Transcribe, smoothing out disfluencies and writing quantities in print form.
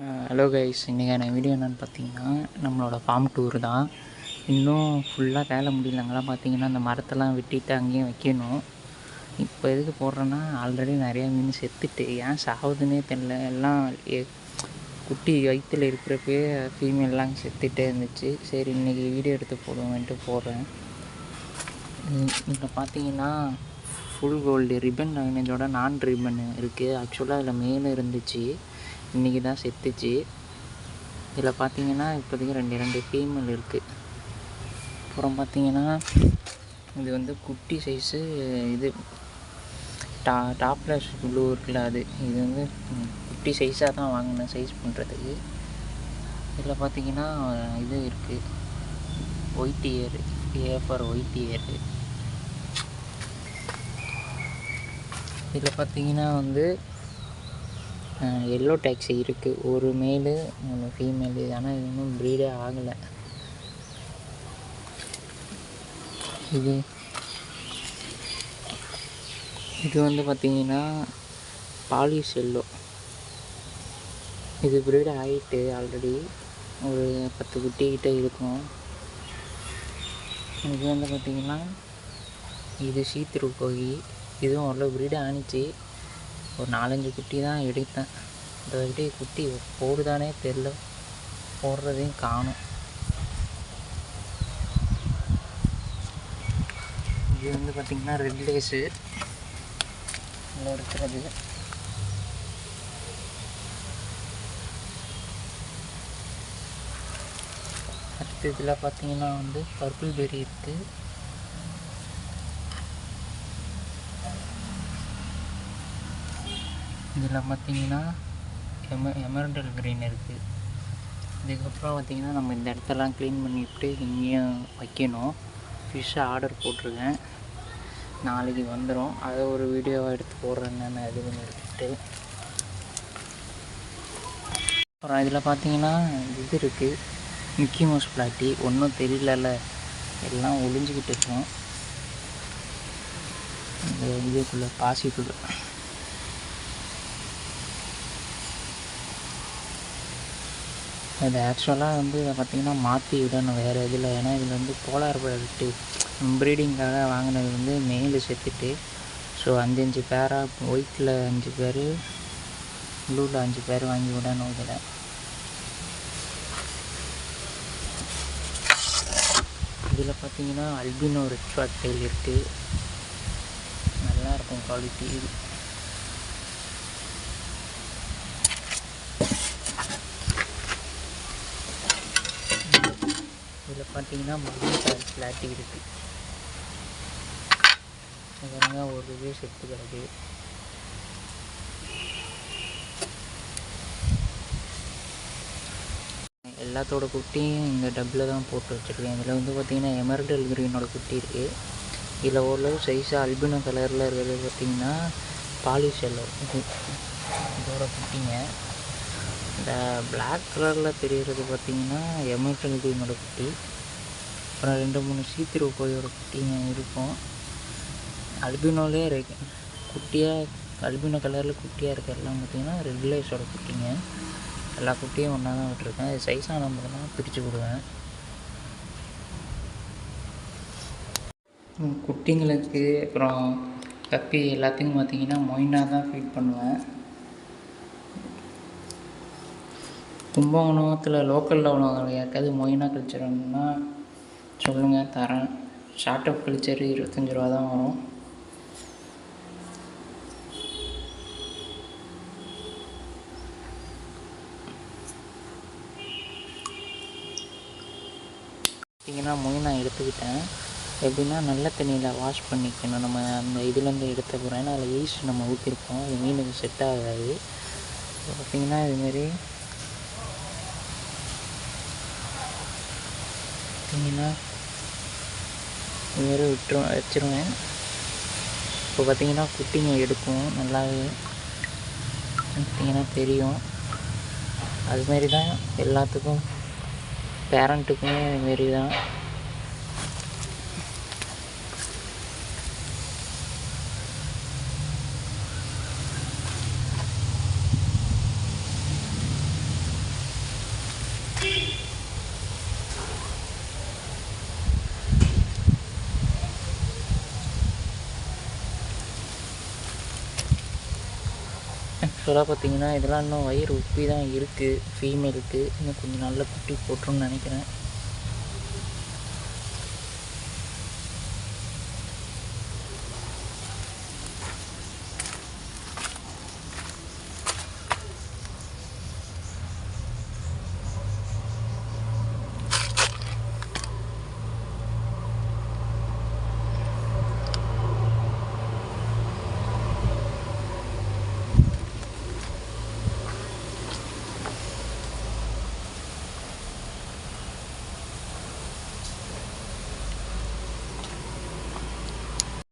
Hello guys, இன்றைக்கான video என்னென்னு பார்த்தீங்கன்னா நம்மளோட ஃபார்ம் டூர் தான். இன்னும் ஃபுல்லாக வேலை முடியல. அங்கெல்லாம் பார்த்தீங்கன்னா அந்த மரத்தெல்லாம் வெட்டிட்டு அங்கேயும் வைக்கணும். இப்போ எதுக்கு போடுறேன்னா, ஆல்ரெடி நிறையா மீன் செத்துட்டு ஏன் சாகுதுன்னே தெரில. எல்லாம் குட்டி வயிற்றில் இருக்கிறப்பே ஃபீமேல்லாம் செத்துகிட்டே இருந்துச்சு. சரி, இன்றைக்கி வீடியோ எடுத்து போடுவோம்ன்ட்டு போடுறேன். இங்கே பார்த்தீங்கன்னா ஃபுல் கோல்டு ரிப்பன் லைனேஜோட நான் ரிப்பன் இருக்குது. ஆக்சுவலாக அதில் மேலே இருந்துச்சு, இன்றைக்கி தான் செத்துச்சு. இதில் பார்த்தீங்கன்னா இப்போதைக்கு ரெண்டு ஃபீமேல் இருக்குது. அப்புறம் பார்த்தீங்கன்னா இது வந்து குட்டி சைஸு. இது டாப்லெஸ் ப்ளூ இருக்குல்ல, இது வந்து குட்டி சைஸாக தான் வாங்கினேன் சைஸ் பண்ணுறதுக்கு. இதில் பார்த்தீங்கன்னா இது இருக்குது, ஒயிட் இயர், ஏஃபர் ஒயிட் இயர். இதில் பார்த்தீங்கன்னா வந்து எல்லோ டாக்ஸி இருக்குது, ஒரு மேலு ஒன்று ஃபீமேலு. ஆனால் இது இன்னும் ப்ரீடே ஆகலை. இது வந்து பார்த்திங்கன்னா பாலிஷ் எல்லோ. இது ப்ரீட் ஆகிட்டு ஆல்ரெடி ஒரு 10 குட்டிக்கிட்ட இருக்கும். இது வந்து பார்த்திங்கன்னா இது சீத்ரூ கோழி. இதுவும் அவ்வளோ ப்ரீடு ஆணிச்சு. ஒரு 4-5 குட்டி தான் எடுத்தேன். இந்த வாட்டி குட்டி போடுதானே தெரில, போடுறதையும் காணும். இது வந்து பார்த்திங்கன்னா ரெட் லேஸு இதில் இருக்கிறது. அடுத்து இதில் பார்த்திங்கன்னா வந்து பர்பிள் பெரி இருக்குது. இதில் பார்த்திங்கன்னா எமரல்டு க்ரீன் இருக்குது. இதுக்கப்புறம் பார்த்திங்கன்னா நம்ம இந்த இடத்தெல்லாம் க்ளீன் பண்ணிவிட்டு இங்கேயும் வைக்கணும். ஃபிஷ்ஷை ஆர்டர் போட்டிருக்கேன், நாளைக்கு வந்துடும். அதை ஒரு வீடியோவை எடுத்து போடுறேன் நான் இது பண்ணி எடுத்துகிட்டு. அப்புறம் இதில் பார்த்திங்கன்னா இது இருக்குது, மிக்கி மவுஸ் பிளாட்டி. ஒன்றும் தெரியல, எல்லாம் ஒளிஞ்சிக்கிட்டு இருக்கோம் இந்த இதுக்குள்ளே, பாசிக்குள்ளே. அது ஆக்சுவலாக வந்து இதை பார்த்திங்கன்னா மாற்றி விடணும் வேறு இதில். ஏன்னா இதில் வந்து போலார் விட்டு ப்ரீடிங்காக வாங்கினது வந்து மேலு செத்துட்டு. ஸோ 5 பேராக, ஒயிட்டில் 5 பேர், ப்ளூவில் 5 பேர் வாங்கி விடணும். இதில் பார்த்திங்கன்னா அல்பினோ ரெட் ஃபிளாக் டெயில் இருக்குது, நல்லாயிருக்கும் குவாலிட்டி. இதில் பார்த்தீங்கன்னா மல்லிகை கலர் பிளாட்டி இருக்குது. பாருங்க, ஒரு இது செத்து கிடக்கு. எல்லாத்தோட குட்டியும் இந்த டப்பில் தான் போட்டு வச்சுருக்கேன். இதில் வந்து பார்த்திங்கன்னா எமரல்டு க்ரீனோட குட்டி இருக்குது. இதில் ஓரளவு சைஸாக அல்பினோ கலரில் இருக்கிறது பார்த்திங்கன்னா பாலிஷ் எல்லோ, இதோட குட்டிங்க. இந்த பிளாக் கலரில் தெரிகிறது பார்த்திங்கன்னா எமரல்டு க்ரீனோட குட்டி. அப்புறம் 2-3 சீத்ரூ கோழியோட குட்டிங்க இருக்கும். அல்பினோலே குட்டியாக, அல்பினோ கலரில் குட்டியாக இருக்கிறதெல்லாம் பார்த்திங்கன்னா ரெட் லேஸோட குட்டிங்க. எல்லா குட்டியும் ஒன்றா தான் விட்டுருக்கேன். இது சைஸான போதெல்லாம் பிரித்து விடுவேன். குட்டிங்களுக்கு அப்புறம் கப்பி எல்லாத்துக்கும் பார்த்திங்கன்னா மொயினா தான் ஃபீட் பண்ணுவேன். கும்பகோணத்தில் லோக்கலில் உள்ளவங்க யாருக்காவது மொயினா கல்ச்சர் வேணும்னா சொல்லுங்கள், தரேன். ஷார்ட் அப் கல்ச்சர் 25 ரூபா தான் வரும். பார்த்திங்கன்னா மொயினா எடுத்துக்கிட்டேன். எப்படின்னா நல்ல தண்ணியில் வாஷ் பண்ணிக்கணும். நம்ம அந்த இதுலேருந்து எடுத்த போகிறோம், ஏன்னா அதில் ஈஸ்ட் நம்ம ஊற்றிருப்போம், அது மீனுக்கு செட் ஆகாது. பார்த்திங்கன்னா இதுமாரி பார்த்திங்கன்னா இதுமாரி வச்சுருவேன். இப்போ பார்த்திங்கன்னா குட்டிங்க எடுக்கும் நல்லாவே, பார்த்திங்கன்னா தெரியும். அதுமாரி தான் எல்லாத்துக்கும், பேரண்ட்டுக்குமே அதுமாரி தான். ஆக்சுவலாக பார்த்தீங்கன்னா இதெல்லாம் இன்னும் வயிறு உப்பி தான் இருக்குது ஃபீமேலுக்கு. இன்னும் கொஞ்சம் நல்ல குட்டி போட்டுருன்னு நினைக்கிறேன்.